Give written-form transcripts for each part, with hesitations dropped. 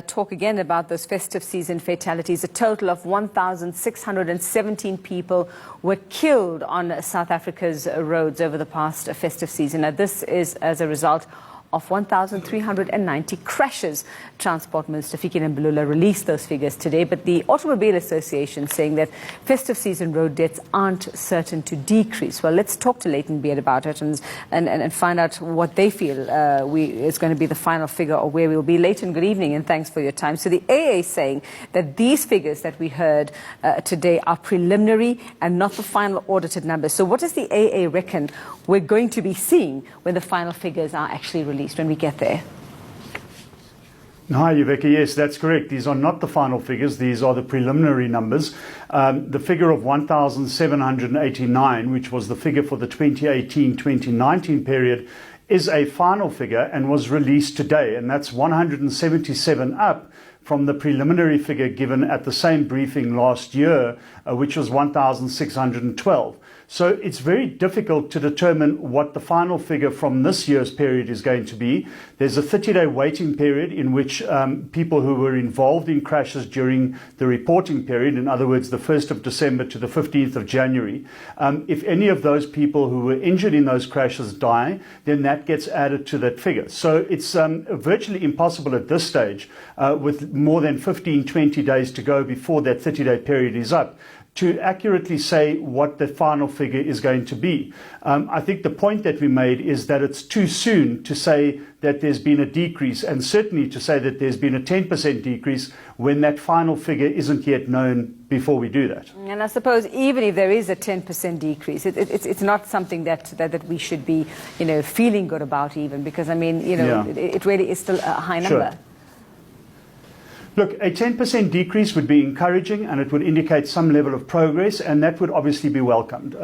Talk again about those festive season fatalities. A total of 1,617 people were killed on South Africa's roads over the past festive season. Now, this is as a result of 1,390 crashes. Transport Minister Fikile Mbalula released those figures today, but the Automobile Association saying that festive season road deaths aren't certain to decrease. Well, let's talk to Layton Beard about it and find out what they feel is going to be the final figure or where we'll be. Layton, good evening and thanks for your time. So the AA is saying that these figures that we heard today are preliminary and not the final audited numbers. So what does the AA reckon we're going to be seeing when the final figures are actually released, when we get there? Hi, Uveka. Yes, that's correct. These are not the final figures. These are the preliminary numbers. The figure of 1,789, which was the figure for the 2018-2019 period, is a final figure and was released today. And that's 177 up from the preliminary figure given at the same briefing last year, which was 1,612. So it's very difficult to determine what the final figure from this year's period is going to be. There's a 30-day waiting period in which people who were involved in crashes during the reporting period, in other words, the 1st of December to the 15th of January, if any of those people who were injured in those crashes die, then that gets added to that figure. So it's virtually impossible at this stage, with more than 15, 20 days to go before that 30-day period is up, to accurately say what the final figure is going to be. I think the point that we made is that it's too soon to say that there's been a decrease, and certainly to say that there's been a 10% decrease when that final figure isn't yet known before we do that. And I suppose even if there is a 10% decrease, it's not something that we should be, feeling good about even, because, I mean, it really is still a high number. Sure. Look, a 10% decrease would be encouraging and it would indicate some level of progress, and that would obviously be welcomed.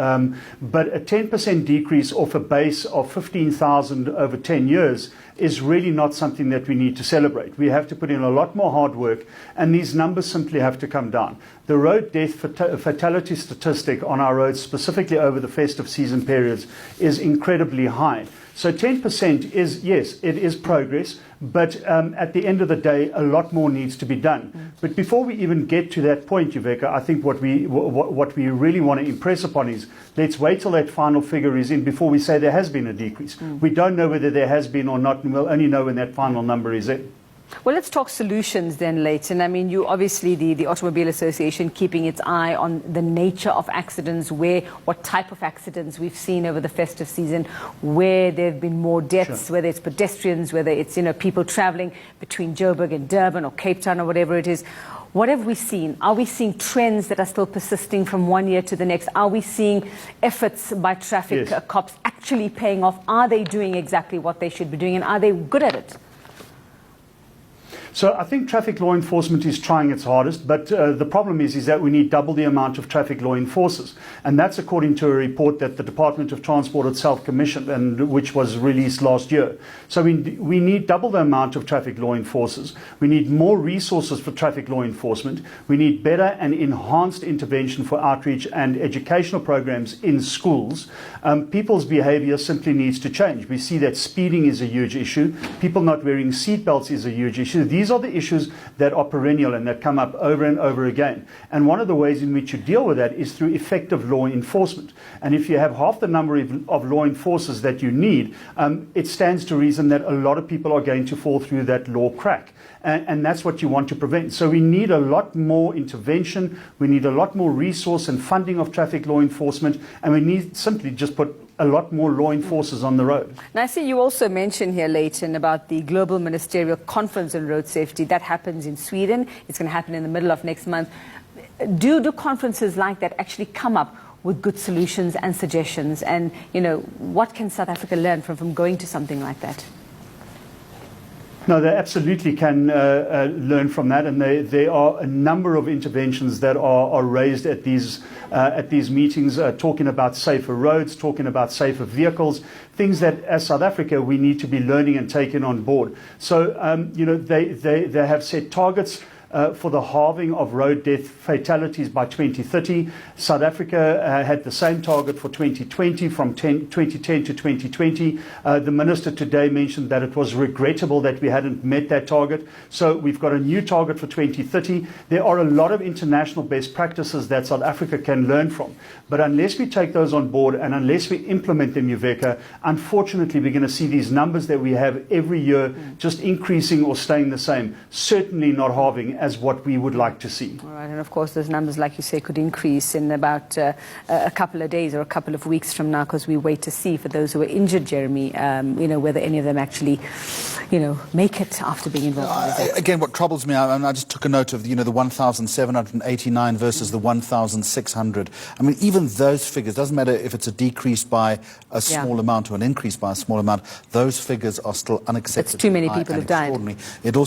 But a 10% decrease off a base of 15,000 over 10 years is really not something that we need to celebrate. We have to put in a lot more hard work, and these numbers simply have to come down. The road death fatality statistic on our roads, specifically over the festive season periods, is incredibly high. So 10% is, yes, it is progress, but at the end of the day, a lot more needs to be done. But before we even get to that point, Uveka, I think what we really want to impress upon is, let's wait till that final figure is in before we say there has been a decrease. We don't know whether there has been or not, and we'll only know when that final number is in. Well, let's talk solutions then, Layton. I mean, you obviously, the Automobile Association, keeping its eye on the nature of accidents, what type of accidents we've seen over the festive season, where there have been more deaths, Sure. whether it's pedestrians, whether it's, people traveling between Joburg and Durban or Cape Town or whatever it is. What have we seen? Are we seeing trends that are still persisting from one year to the next? Are we seeing efforts by traffic cops actually paying off? Are they doing exactly what they should be doing, and are they good at it? So I think traffic law enforcement is trying its hardest, but the problem is that we need double the amount of traffic law enforcers. And that's according to a report that the Department of Transport itself commissioned, and which was released last year. So we need double the amount of traffic law enforcers. We need more resources for traffic law enforcement. We need better and enhanced intervention for outreach and educational programs in schools. People's behavior simply needs to change. We see that speeding is a huge issue. People not wearing seatbelts is a huge issue. These are the issues that are perennial and that come up over and over again. And one of the ways in which you deal with that is through effective law enforcement. And if you have half the number of law enforcers that you need, it stands to reason that a lot of people are going to fall through that law crack. And that's what you want to prevent. So we need a lot more intervention. We need a lot more resource and funding of traffic law enforcement. And we need simply just put a lot more law enforcers on the road. Now, I see you also mentioned here, Layton, about the Global Ministerial Conference on Road Safety. That happens in Sweden. It's going to happen in the middle of next month. Do conferences like that actually come up with good solutions and suggestions? And, what can South Africa learn from going to something like that? No, they absolutely can learn from that, and there are a number of interventions that are raised at these meetings, talking about safer roads, talking about safer vehicles, things that as South Africa we need to be learning and taking on board. So, they have set targets for the halving of road death fatalities by 2030. South Africa had the same target for 2020 from 2010 to 2020. The Minister today mentioned that it was regrettable that we hadn't met that target. So we've got a new target for 2030. There are a lot of international best practices that South Africa can learn from. But unless we take those on board and unless we implement them, Uveka, unfortunately we're going to see these numbers that we have every year just increasing or staying the same, certainly not halving as what we would like to see. All right, and of course those numbers, like you say, could increase in about a couple of days or a couple of weeks from now, because we wait to see for those who are injured, Jeremy, whether any of them actually, make it after being involved in this. Again, what troubles me, I just took a note of, the 1,789 versus the 1,600. I mean, even those figures, doesn't matter if it's a decrease by a small amount or an increase by a small amount, those figures are still unacceptable. It's too many people have died. It also